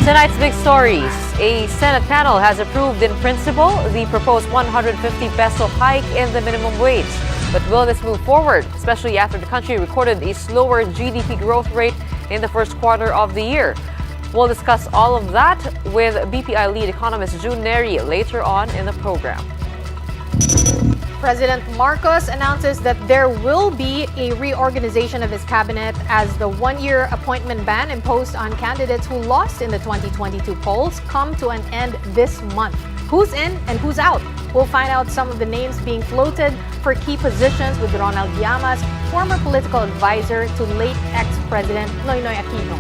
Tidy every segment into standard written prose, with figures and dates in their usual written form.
Tonight's big stories. A Senate panel has approved in principle the proposed 150 peso hike in the minimum wage. But will this move forward, especially after the country recorded a slower GDP growth rate in the first quarter of the year? We'll discuss all of that with BPI lead economist June Neri later on in the program. President Marcos announces that there will be a reorganization of his cabinet as the one-year appointment ban imposed on candidates who lost in the 2022 polls come to an end this month. Who's in and who's out? We'll find out some of the names being floated for key positions with Ronald Llamas, former political advisor to late ex-president Noynoy Aquino.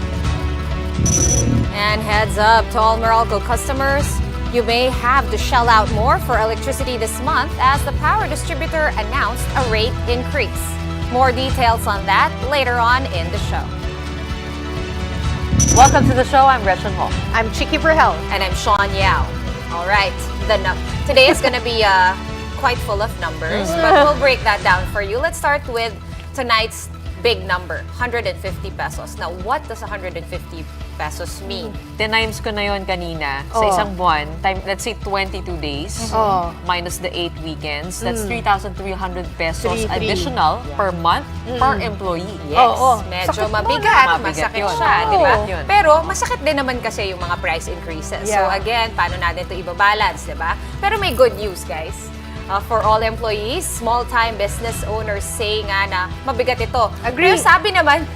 And heads up to all Meralco customers, you may have to shell out more for electricity this month as the power distributor announced a rate increase. More details on that later on in the show. Welcome to the show. I'm Gretchen Hall. I'm Chicky Brahel. And I'm Sean Yao. All right, today is going to be quite full of numbers, but we'll break that down for you. Let's start with tonight's big number, 150 pesos. Now, what does 150 pesos mean? Tinimes ko na yun kanina sa isang buwan. Let's say 22 days minus the 8 weekends. That's 3,300 pesos additional per month per employee. Yes, medyo mabigat, masakit yun. siya, di ba? Yun. Pero masakit din naman kasi yung mga price increases. So again, paano natin ito ibabalance, di ba? Pero may good news, guys. For all employees, small-time business owners say nga na mabigat ito. Agree. Pero sabi naman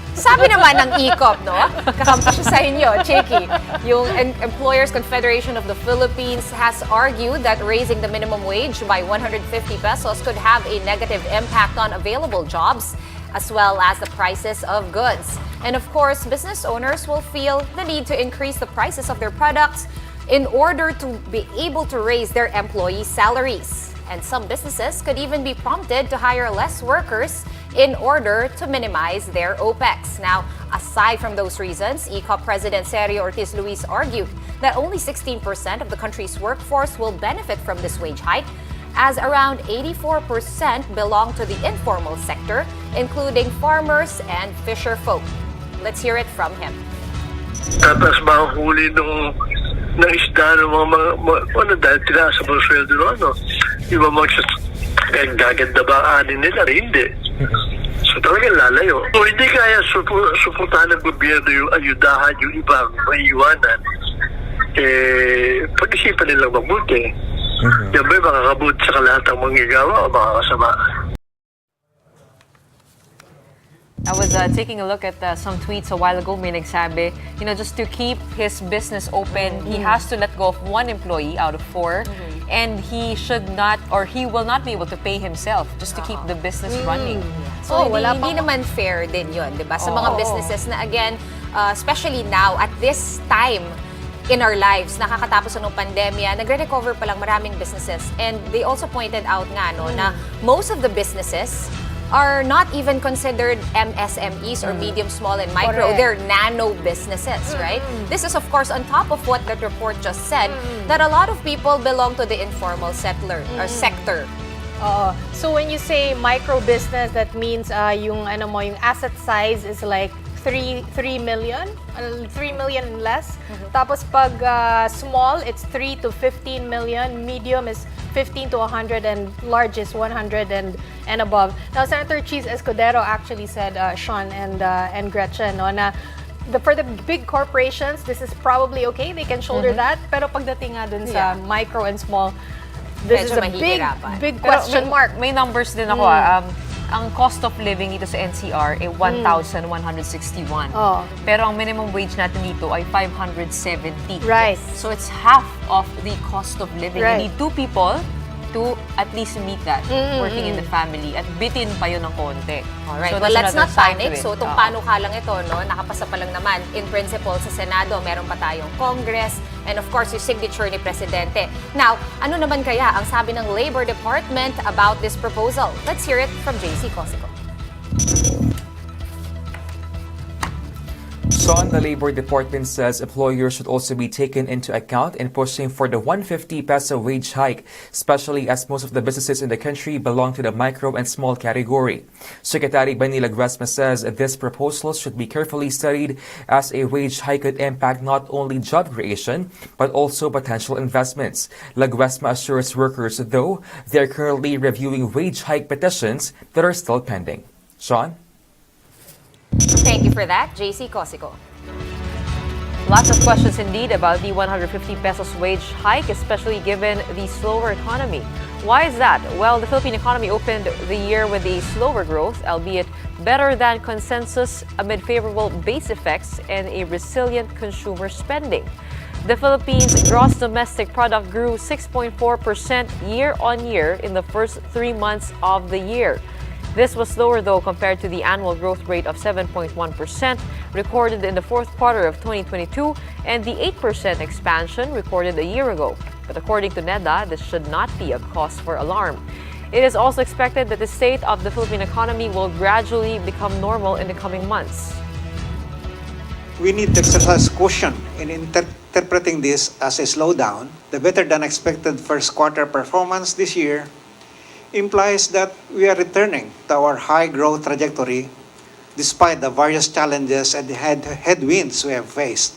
ng ECOP, no? Kakampi siya sa inyo, Cheeky. Yung Employers Confederation of the Philippines has argued that raising the minimum wage by 150 pesos could have a negative impact on available jobs as well as the prices of goods. And of course, business owners will feel the need to increase the prices of their products in order to be able to raise their employees' salaries. And some businesses could even be prompted to hire less workers in order to minimize their OPEX. Now, aside from those reasons, ECOP President Sergio Ortiz Luis argued that only 16% of the country's workforce will benefit from this wage hike, as around 84% belong to the informal sector, including farmers and fisher folk. Let's hear it from him. Tapos mahuli ng isda ng mga dahil tinaas sa sweldo ng iba gaganda ba anin nila? Hindi. So talagang lalayo. So hindi kaya suportahan ng gobyerno yung ayudahan yung ibang maiiwanan. Pag-isipan nilang mabuti. Yan ba'y makakabuti sa kalahatang manggagawa o makakasama? I was taking a look at some tweets a while ago. May nagsabi, just to keep his business open, he has to let go of one employee out of 4, and he should not, or he will not be able to pay himself just to keep the business running. So, hindi naman fair din yun, di ba? Sa mga businesses na, again, especially now, at this time in our lives, nakakatapos ng pandemya, nagre-recover pa lang maraming businesses. And they also pointed out nga, na most of the businesses are not even considered MSMEs or medium, small, and micro. Correct. They're nano businesses, right? This is, of course, on top of what that report just said, that a lot of people belong to the informal sector. So when you say micro business, that means yung asset size is like 3 million, 3 million and less. Tapos pag small, it's 3 to 15 million. Medium is 15 to 100, and large is 100 and above. Now, Senator Cheese Escudero actually said, Sean and Gretchen, na for the big corporations, this is probably okay. They can shoulder that. Pero pagdating nga dun sa micro and small, this is a big question mark. May numbers din ako. Ang cost of living dito sa NCR ay 1,161. Pero ang minimum wage natin dito ay 570. Right. So it's half of the cost of living. Right. You need 2 people to at least meet that working in the family, at bitin pa yun ng konti. Alright, So well, let's another not side to panic. it. So, itong panukalang ito, nakapasa pa lang naman in principle sa Senado, meron pa tayong Congress, and of course, yung signature ni Presidente. Now, ano naman kaya ang sabi ng Labor Department about this proposal? Let's hear it from JC Cosico. Sean, the Labor Department says employers should also be taken into account in pushing for the 150 peso wage hike, especially as most of the businesses in the country belong to the micro and small category. Secretary Benny Laguesma says this proposal should be carefully studied as a wage hike could impact not only job creation but also potential investments. Laguesma assures workers, though, they are currently reviewing wage hike petitions that are still pending. Sean? Thank you for that, JC Cosico. Lots of questions indeed about the 150 pesos wage hike, especially given the slower economy. Why is that? Well, the Philippine economy opened the year with a slower growth, albeit better than consensus amid favorable base effects and a resilient consumer spending. The Philippines' gross domestic product grew 6.4% year-on-year in the first 3 months of the year. This was slower, though, compared to the annual growth rate of 7.1% recorded in the fourth quarter of 2022 and the 8% expansion recorded a year ago. But according to NEDA, this should not be a cause for alarm. It is also expected that the state of the Philippine economy will gradually become normal in the coming months. We need to exercise caution in interpreting this as a slowdown. The better-than-expected first quarter performance this year implies that we are returning to our high growth trajectory despite the various challenges and headwinds we have faced.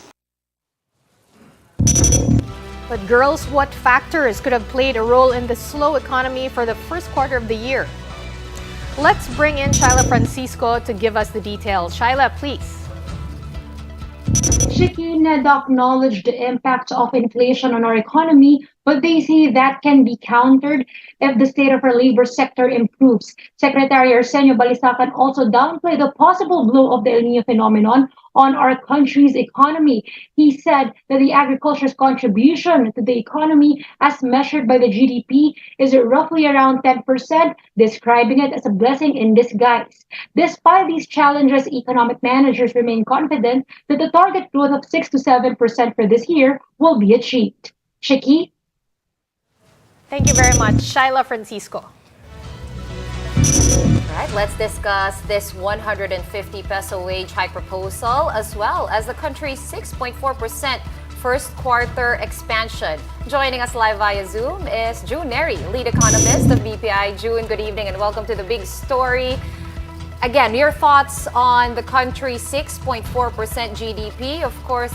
But girls, what factors could have played a role in the slow economy for the first quarter of the year? Let's bring in Shyla Francisco to give us the details. Shyla, please. Shiki, NEDA acknowledged the impact of inflation on our economy, but they say that can be countered if the state of our labor sector improves. Secretary Arsenio Balisacan also downplayed the possible blow of the El Niño phenomenon on our country's economy. He said that the agriculture's contribution to the economy, as measured by the GDP, is roughly around 10%, describing it as a blessing in disguise. Despite these challenges, economic managers remain confident that the target growth of 6 to 7% for this year will be achieved. Shiki? Thank you very much, Shyla Francisco. All right, let's discuss this 150 peso wage hike proposal as well as the country's 6.4% first quarter expansion. Joining us live via Zoom is June Neri, lead economist of BPI. June, good evening and welcome to The Big Story. Again, your thoughts on the country's 6.4% GDP. Of course,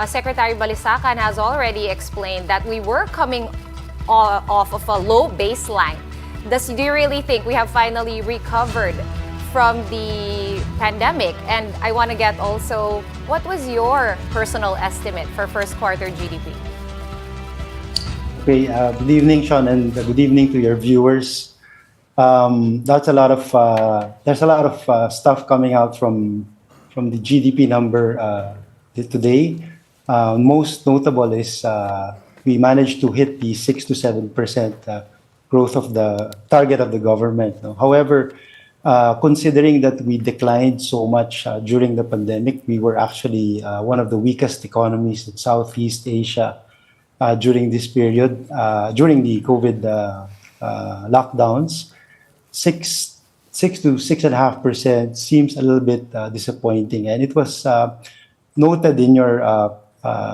Secretary Balisacan has already explained that we were coming off of a low baseline. Do you really think we have finally recovered from the pandemic? And I want to get also, what was your personal estimate for first quarter GDP? Okay, good evening, Sean, and good evening to your viewers. There's a lot of stuff coming out from the GDP number today. Most notable is we managed to hit the 6 to 7% growth of the target of the government. No? However, considering that we declined so much during the pandemic, we were actually one of the weakest economies in Southeast Asia during this period, during the COVID lockdowns. 6 to 6.5% seems a little bit disappointing, and it was noted in your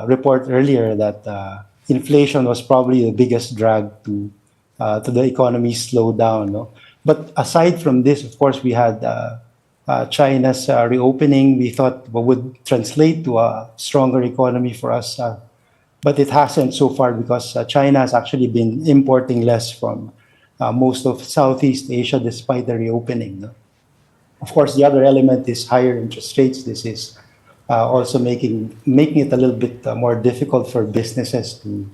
report earlier that inflation was probably the biggest drag to the economy's slowdown. No? But aside from this, of course, we had China's reopening. We thought would translate to a stronger economy for us, but it hasn't so far because China has actually been importing less from most of Southeast Asia despite the reopening. No? Of course, the other element is higher interest rates. This is also making it a little bit more difficult for businesses to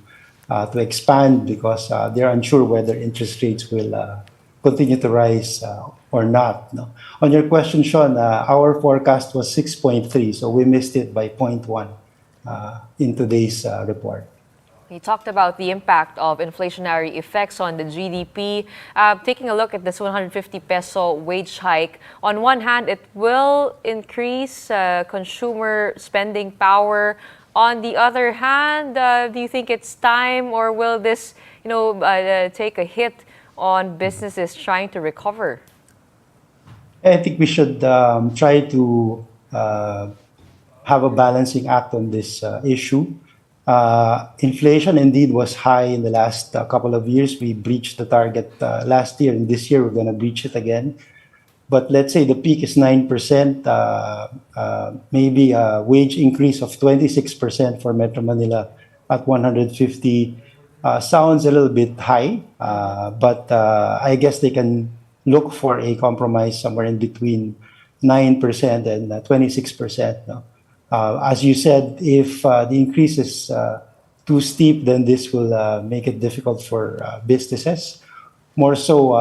expand because they're unsure whether interest rates will continue to rise or not. No? On your question, Sean, our forecast was 6.3, so we missed it by 0.1 in today's report. You talked about the impact of inflationary effects on the GDP. Taking a look at this 150 peso wage hike, on one hand, it will increase consumer spending power. On the other hand, do you think it's time, or will this, take a hit on businesses trying to recover? I think we should try to have a balancing act on this issue. Inflation indeed was high in the last couple of years. We breached the target last year, and this year we're going to breach it again. But let's say the peak is 9%, maybe a wage increase of 26% for Metro Manila at 150 sounds a little bit high, but I guess they can look for a compromise somewhere in between 9% and 26%. No? As you said, if the increase is too steep, then this will make it difficult for businesses, more so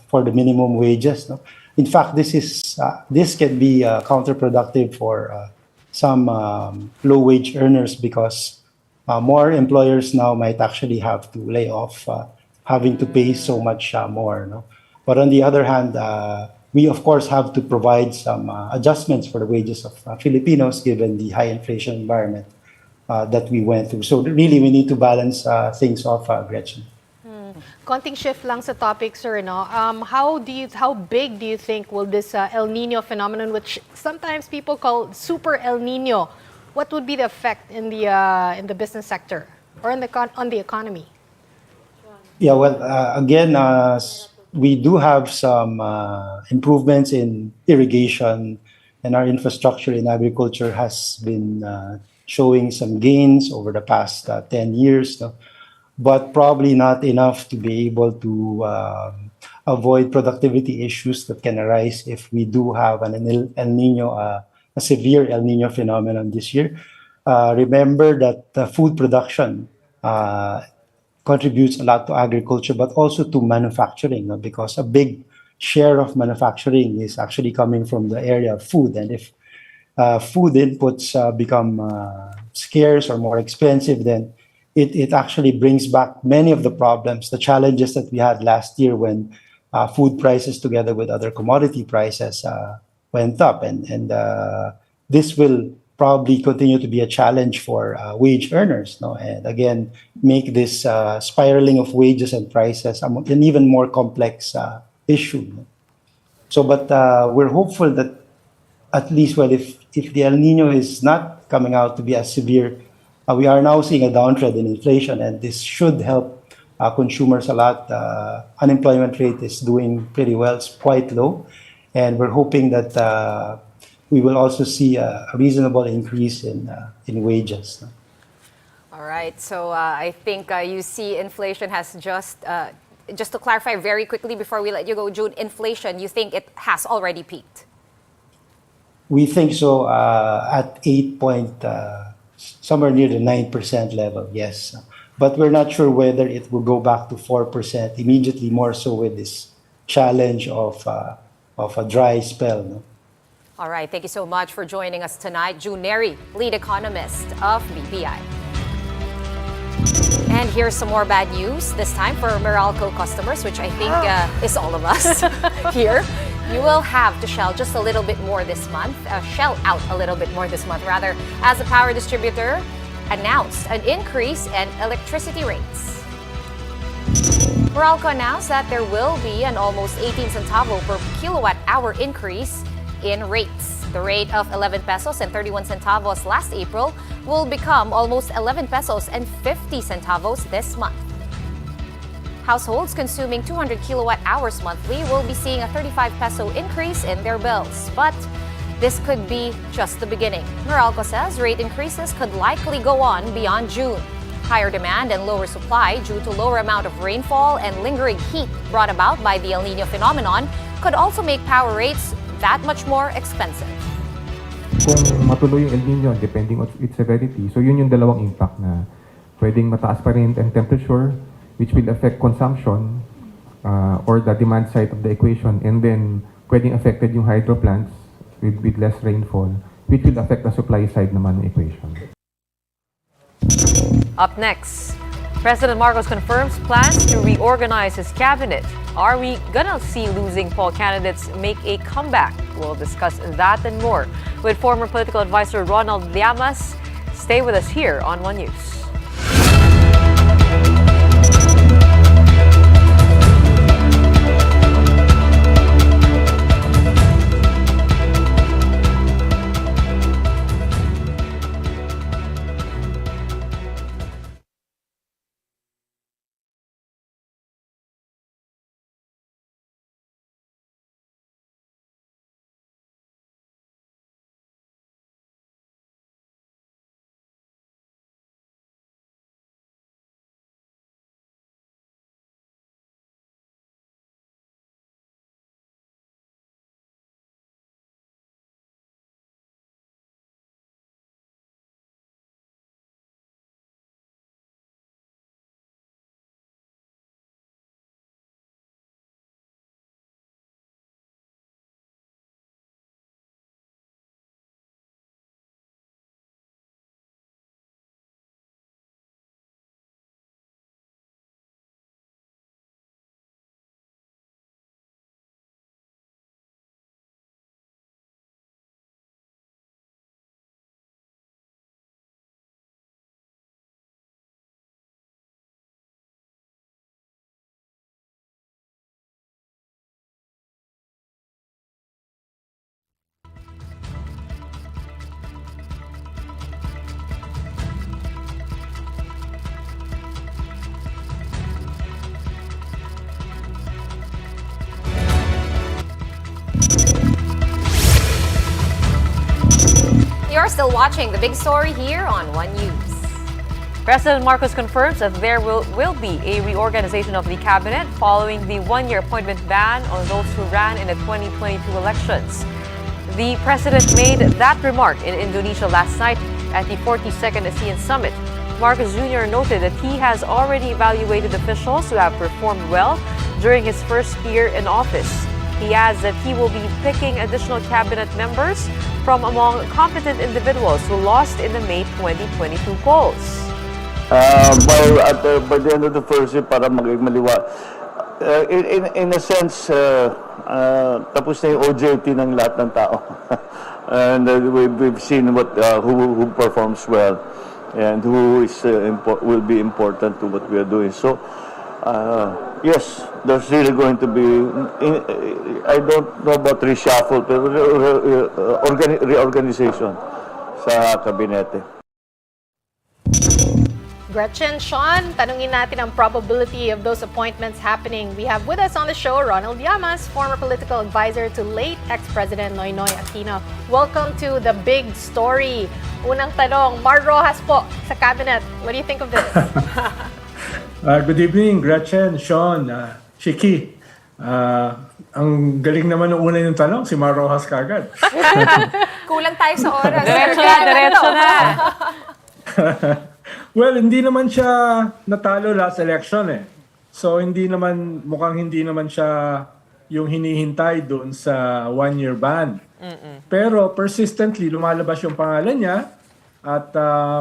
for the minimum wages. No? In fact, this can be counterproductive for some low-wage earners because more employers now might actually have to lay off, having to pay so much more. No? But on the other hand, we of course have to provide some adjustments for the wages of Filipinos given the high inflation environment that we went through. So really, we need to balance things off, Gretchen. Konting shift lang sa topic, sir. No? How big do you think will this El Nino phenomenon, which sometimes people call Super El Nino, what would be the effect in the business sector or on the economy? Yeah, well, again, we do have some improvements in irrigation, and our infrastructure in agriculture has been showing some gains over the past 10 years. No? But probably not enough to be able to avoid productivity issues that can arise if we do have an El Nino, a severe El Nino phenomenon this year. Remember that food production contributes a lot to agriculture, but also to manufacturing, no? Because a big share of manufacturing is actually coming from the area of food. And if food inputs become scarce or more expensive, then it actually brings back many of the problems, the challenges that we had last year when food prices together with other commodity prices went up. And this will probably continue to be a challenge for wage earners. No? And again, make this spiraling of wages and prices an even more complex issue. No? So, but we're hopeful that at least, well, if the El Nino is not coming out to be as severe, we are now seeing a downtrend in inflation, and this should help consumers a lot. Unemployment rate is doing pretty well, it's quite low, and we're hoping that we will also see a reasonable increase in wages. All right, so I think you see inflation has just to clarify very quickly before we let you go, June, inflation, you think it has already peaked? We think so at 8 somewhere near the 9% level, yes. But we're not sure whether it will go back to 4% immediately, more so with this challenge of a dry spell. No? All right, thank you so much for joining us tonight. June Neri, lead economist of BPI. And here's some more bad news, this time for Meralco customers, which I think is all of us here. You will have to shell just a little bit more this month, shell out a little bit more this month, rather, as the power distributor announced an increase in electricity rates. Meralco announced that there will be an almost 18 centavo per kilowatt hour increase in rates. The rate of 11 pesos and 31 centavos last April will become almost 11 pesos and 50 centavos this month. Households consuming 200 kilowatt hours monthly will be seeing a 35 peso increase in their bills. But this could be just the beginning. Meralco says rate increases could likely go on beyond June. Higher demand and lower supply due to lower amount of rainfall and lingering heat brought about by the El Nino phenomenon could also make power rates that much more expensive. Kung matuloy yung El Nino, depending on its severity, so yun yung dalawang impact na pwedeng mataas pa rin ang temperature, which will affect consumption or the demand side of the equation, and then pwedeng affected yung hydro plants with less rainfall, which will affect the supply side naman ng equation. Up next, President Marcos confirms plans to reorganize his cabinet. Are we gonna see losing poll candidates make a comeback? We'll discuss that and more with former political advisor Ronald Llamas. Stay with us here on One News. You're still watching the big story here on One News. President Marcos confirms that there will be a reorganization of the cabinet following the one-year appointment ban on those who ran in the 2022 elections. The president made that remark in Indonesia last night at the 42nd ASEAN Summit. Marcos Jr. noted that he has already evaluated officials who have performed well during his first year in office. He adds that he will be picking additional cabinet members from among competent individuals who lost in the May 2022 polls. By the end of the first year, para maging maliwa. In a sense, tapos na yung OJT ng lahat ng tao. And we've seen who performs well and who is will be important to what we are doing. So, yes, there's really going to be, I don't know about reshuffle, pero reorganization sa kabinete. Gretchen, Sean, tanungin natin ang probability of those appointments happening. We have with us on the show Ronald Llamas, former political advisor to late ex-President Noynoy Aquino. Welcome to the big story. Unang tanong, Mar Rojas po sa cabinet. What do you think of this? Good evening, Gretchen, Sean, Shiki. Ang galing naman ng una yung tanong, si Mar Rojas kagad. Kulang tayo sa oras. Diretso na. Well, hindi naman siya natalo last election eh. So mukhang hindi naman siya yung hinihintay doon sa one-year ban. Pero persistently lumalabas yung pangalan niya at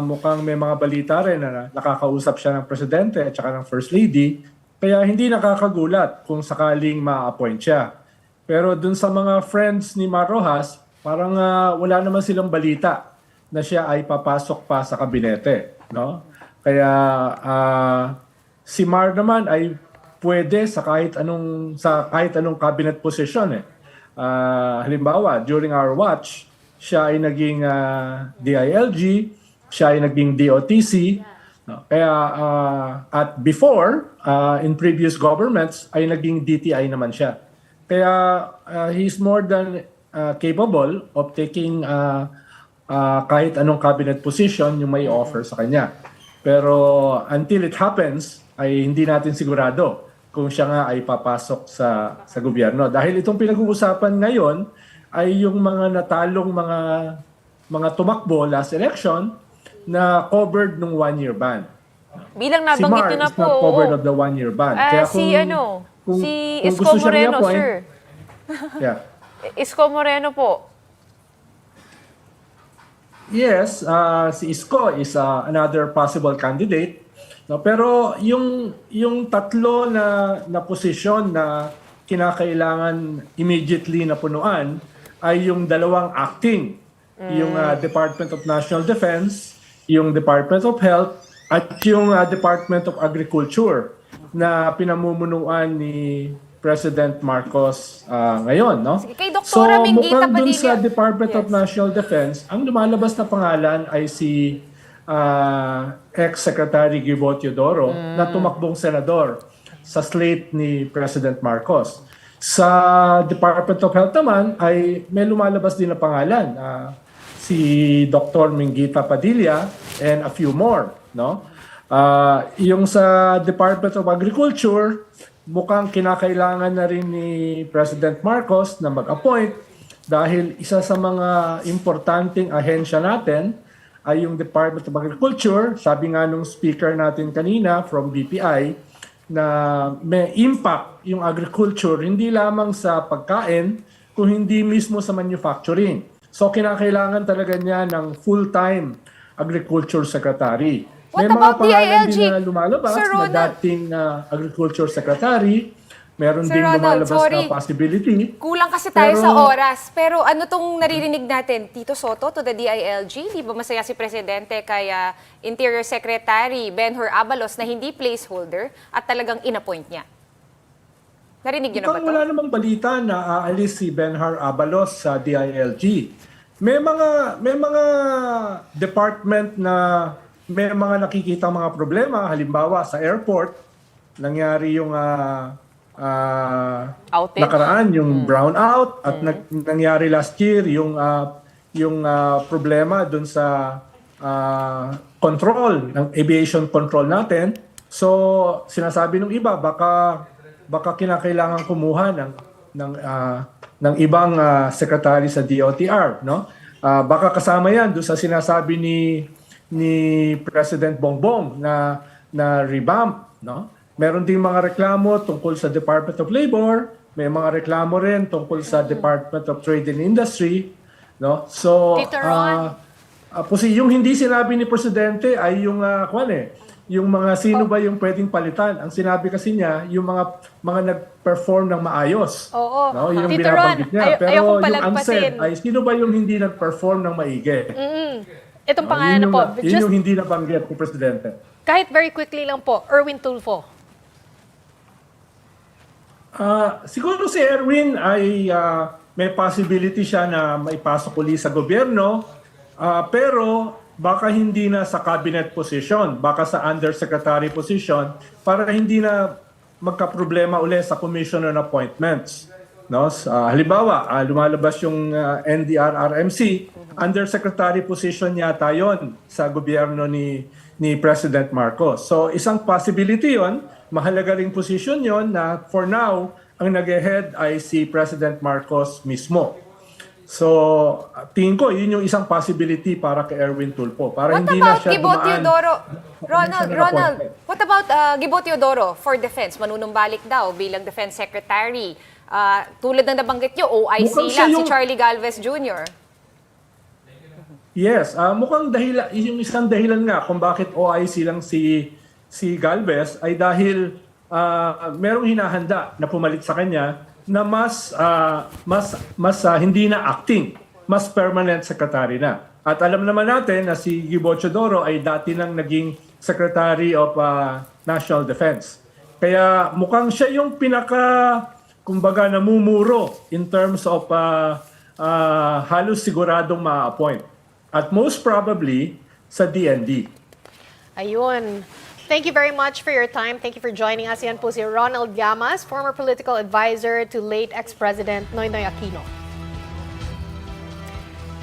mukhang may mga balita rin na nakakausap siya ng presidente at saka ng first lady. Kaya hindi nakakagulat kung sakaling ma-appoint siya. Pero doon sa mga friends ni Mar Rojas, parang wala naman silang balita na siya ay papasok pa sa kabinete. No? Kaya si Mar naman ay pwede sa kahit anong cabinet position eh. Halimbawa, during our watch, siya ay naging DILG, siya ay naging DOTC. No? Kaya at before in previous governments ay naging DTI naman siya. Kaya he's more than capable of taking kahit anong cabinet position yung may offer sa kanya. Pero until it happens, ay hindi natin sigurado kung siya nga ay papasok sa gobyerno. Dahil itong pinag-uusapan ngayon ay yung mga natalong mga tumakbo last election na covered ng one-year ban. Bilang Si nabanggit Mar nyo na is po. not covered of the one-year ban. Kaya Si Isko gusto siyang Moreno, i-appoint, sir. yeah. Isko Moreno po. Yes, si Isko is another possible candidate. No, pero yung tatlo na posisyon na kinakailangan immediately na punuan ay yung dalawang acting, yung Department of National Defense, yung Department of Health at yung Department of Agriculture na pinamumunuan ni President Marcos ngayon, no? Sige, kay Doktora Minggita mukhang dun Padilla. sa Department of National Defense, ang lumalabas na pangalan ay si ex-Secretary Gibo Teodoro na tumakbong senador sa slate ni President Marcos. Sa Department of Health naman ay may lumalabas din na pangalan, si Dr. Minggita Padilla and a few more, no? Yung sa Department of Agriculture, mukhang kinakailangan na rin ni President Marcos na mag-appoint dahil isa sa mga importanteng ahensya natin ay yung Department of Agriculture. Sabi nga nung speaker natin kanina from BPI na may impact yung agriculture hindi lamang sa pagkain kung hindi mismo sa manufacturing. So kinakailangan talaga niya ng full-time agriculture secretary. What May mga about pangalan DILG? din na lumalabas Sir na Ronald? dating agriculture secretary. Meron Sir ding Ronald, lumalabas sorry. na possibility. Kulang kasi tayo Pero- sa oras. Pero ano tong naririnig natin? Tito Soto to the DILG? Di ba masaya si Presidente kaya Interior Secretary Benhur Abalos na hindi placeholder at talagang inappoint niya? Narinig niyo na ba Mukhang to? wala namang balita na aalis si Benhur Abalos sa DILG. May mga department na may mga nakikita mga problema. Halimbawa sa airport, nangyari yung Outage? nakaraan yung brownout at nangyari last year yung problema dun sa control, ng aviation control natin. So, sinasabi ng iba, baka kinakailangan kumuha ng ibang secretary sa DOTR, no? Baka kasama yan doon sa sinasabi ni President Bongbong na revamp, no? Meron ding mga reklamo tungkol sa Department of Labor, may mga reklamo rin tungkol sa Department of Trade and Industry, no? So, Tito Ron. yung hindi sinabi ni Presidente ay yung mga sino ba yung pwedeng palitan. Ang sinabi kasi niya, yung mga nag-perform ng maayos. Oo. No? Yung Tito Ron, binabanggit niya. Pero ayokong yung palagpasin. unsaid ay sino ba yung hindi nag-perform ng maigi? Itong pangalan na po. Yun yung hindi nabanggit ni Presidente. Kahit very quickly lang po, Erwin Tulfo. Siguro si Erwin ay may possibility siya na maipasok uli sa gobyerno, pero baka hindi na sa cabinet position, baka sa undersecretary position para hindi na magka-problema uli sa commission on appointments. No? Halimbawa, lumalabas yung NDRRMC, undersecretary position yata yon sa gobyerno ni President Marcos. So isang possibility yon, mahalaga ring position yon na for now, ang nag-head ay si President Marcos mismo. So, tingin ko, yun yung isang possibility para kay Erwin Tulfo. Para What hindi na about siya Gibo dumaan. Teodoro? Ronald, appointment. what about Gibo Teodoro for defense? Manunumbalik daw bilang defense secretary. Tulad ng nabanggit nyo, OIC Mukhang siya lang, si yung- Charlie Galvez Jr. Yes, mukhang yung isang dahilan nga kung bakit OIC lang si Galvez ay dahil merong hinahanda na pumalit sa kanya na mas hindi na acting, mas permanent secretary na. At alam naman natin na si Gibo Teodoro ay dati nang naging Secretary of National Defense. Kaya mukhang siya yung kumbaga namumuro in terms of halos siguradong ma-appoint. At most probably sa DND. Ayun. Thank you very much for your time. Thank you for joining us. Yan po si Ronald Llamas, former political advisor to late ex-President Noynoy Aquino.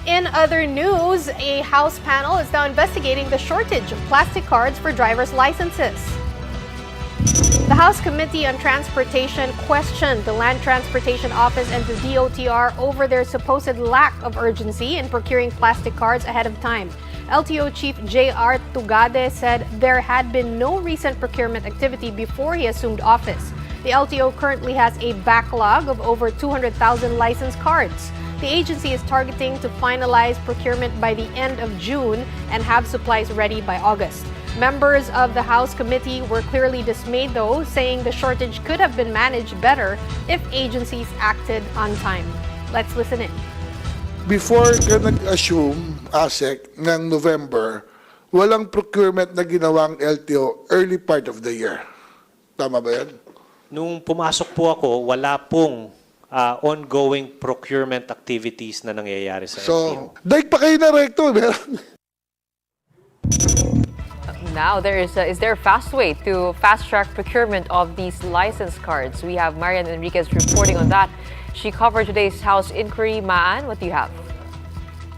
In other news, a House panel is now investigating the shortage of plastic cards for driver's licenses. The House Committee on Transportation questioned the Land Transportation Office and the DOTR over their supposed lack of urgency in procuring plastic cards ahead of time. LTO Chief J.R. Tugade said there had been no recent procurement activity before he assumed office. The LTO currently has a backlog of over 200,000 license cards. The agency is targeting to finalize procurement by the end of June and have supplies ready by August. Members of the House Committee were clearly dismayed, though, saying the shortage could have been managed better if agencies acted on time. Let's listen in. Before ka nag-assume, ASEC, ng November, walang procurement na ginawang LTO early part of the year. Tama ba yan? Nung pumasok po ako, wala pong ongoing procurement activities na nangyayari sa LTO. So, daig pa kayo na recto. Now, is there a fast way to fast-track procurement of these license cards? We have Marian Enriquez reporting on that. She covered today's House inquiry. Maan, what do you have?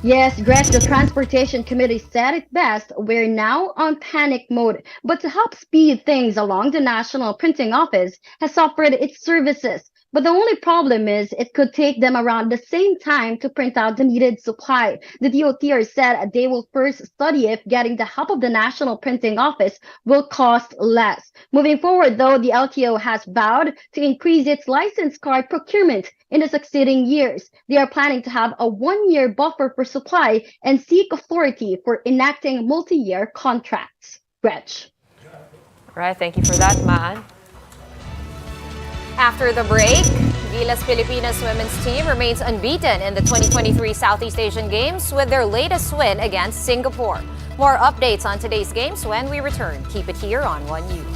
Yes, Gretch, the Transportation Committee said it best. We're now on panic mode. But to help speed things along, the National Printing Office has offered its services. But the only problem is it could take them around the same time to print out the needed supply. The DOTR said they will first study if getting the help of the National Printing Office will cost less. Moving forward, though, the LTO has vowed to increase its license card procurement in the succeeding years. They are planning to have a one-year buffer for supply and seek authority for enacting multi-year contracts. Gretch. Right, thank you for that, Maan. After the break, Gilas Pilipinas women's team remains unbeaten in the 2023 Southeast Asian Games with their latest win against Singapore. More updates on today's games when we return. Keep it here on One News.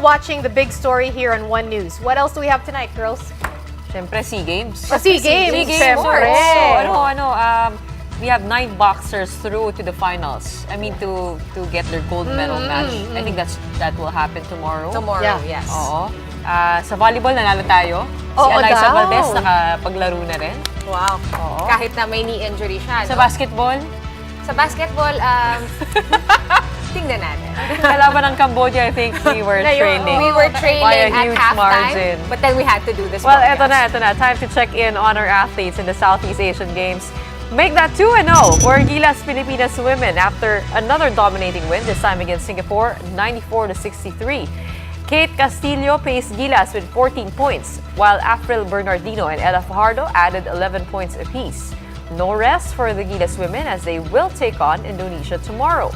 watching the big story here on One News. What else do we have tonight, girls? Siyempre, SEA Games. SEA Games. SEA Games. Siyempre. So, we have 9 boxers through to the finals. I mean, to get their gold medal match. I think that will happen tomorrow. Tomorrow, yes. Oo. Sa volleyball, nanalo tayo. Oo Si Eliza daw. Valdez, nakapaglaro na rin. Wow. Oo. Kahit na may knee injury siya. Sa no? basketball, Sa basketball, tingnan natin. kalaban ng Cambodia, I think we were trailing. We were trailing by a at huge halftime, margin. but then we had to do this Well, broadcast. eto na. Time to check in on our athletes in the Southeast Asian Games. Make that 2-0 for Gilas Pilipinas women after another dominating win, this time against Singapore, 94-63. Kate Castillo paced Gilas with 14 points, while April Bernardino and Ella Fajardo added 11 points apiece. No rest for the Gilas women as they will take on Indonesia tomorrow.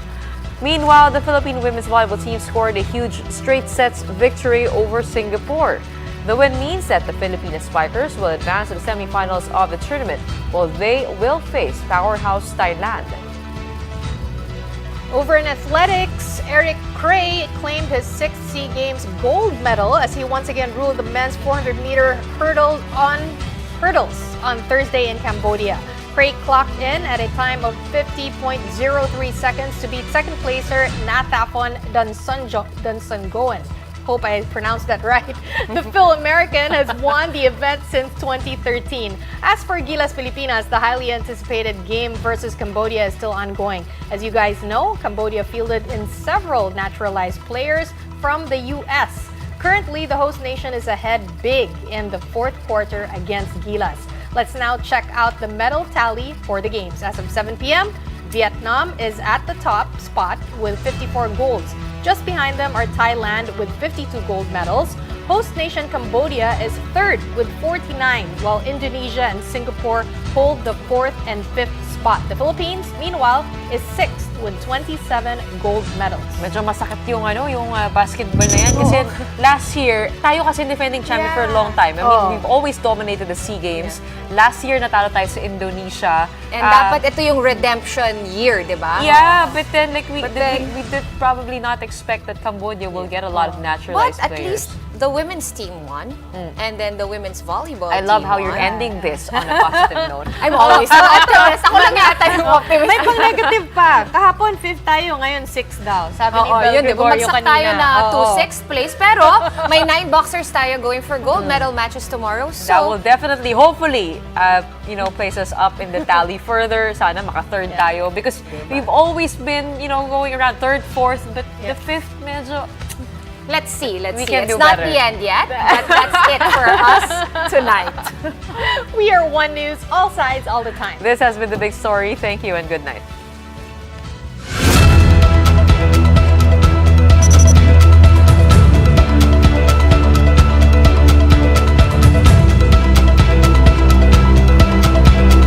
Meanwhile, the Philippine women's volleyball team scored a huge straight sets victory over Singapore. The win means that the Filipino Spikers will advance to the semifinals of the tournament, while they will face powerhouse Thailand. Over in athletics, Eric Cray claimed his 6th SEA Games gold medal as he once again ruled the men's 400-meter hurdles on Thursday in Cambodia. Cray clocked in at a time of 50.03 seconds to beat second placer Nathapon Dunsongoen. Hope I pronounced that right. The Phil-American has won the event since 2013. As for Gilas Pilipinas, the highly anticipated game versus Cambodia is still ongoing. As you guys know, Cambodia fielded in several naturalized players from the U.S. Currently, the host nation is ahead big in the 4th quarter against Gilas. Let's now check out the medal tally for the games. As of 7 p.m., Vietnam is at the top spot with 54 golds. Just behind them are Thailand with 52 gold medals. Host nation Cambodia is 3rd with 49, while Indonesia and Singapore hold the 4th and 5th spot. The Philippines, meanwhile, is 6th with 27 gold medals. Medyo masakit yung basketball na yan kasi last year, tayo kasi defending champion for a long time. I mean, we've always dominated the SEA Games. Last year, natalo tayo sa Indonesia. And dapat ito yung redemption year, di ba? Yeah, but then we did probably not expect that Cambodia will get a lot of naturalized But at players. least the women's team won, and then the women's volleyball I team love how won. you're ending this on a positive note. I'm always an optimist. Ako lang yata yung optimist. May pang-negative pa. Kahapon, 5th tayo, ngayon 6th daw. Sabi ni Bel Yun, di ba? Gregorio Bumagsak tayo kanina. na to 6th place. Pero may 9 boxers tayo going for gold medal matches tomorrow. So, That will definitely, hopefully, place us up in the tally further. Sana maka-3rd tayo because we've always been, going around 3rd, 4th, but the 5th medyo... let's see. We can It's do not better. the end yet, but that's it for us tonight. We are One News, all sides, all the time. This has been the big story. Thank you and good night.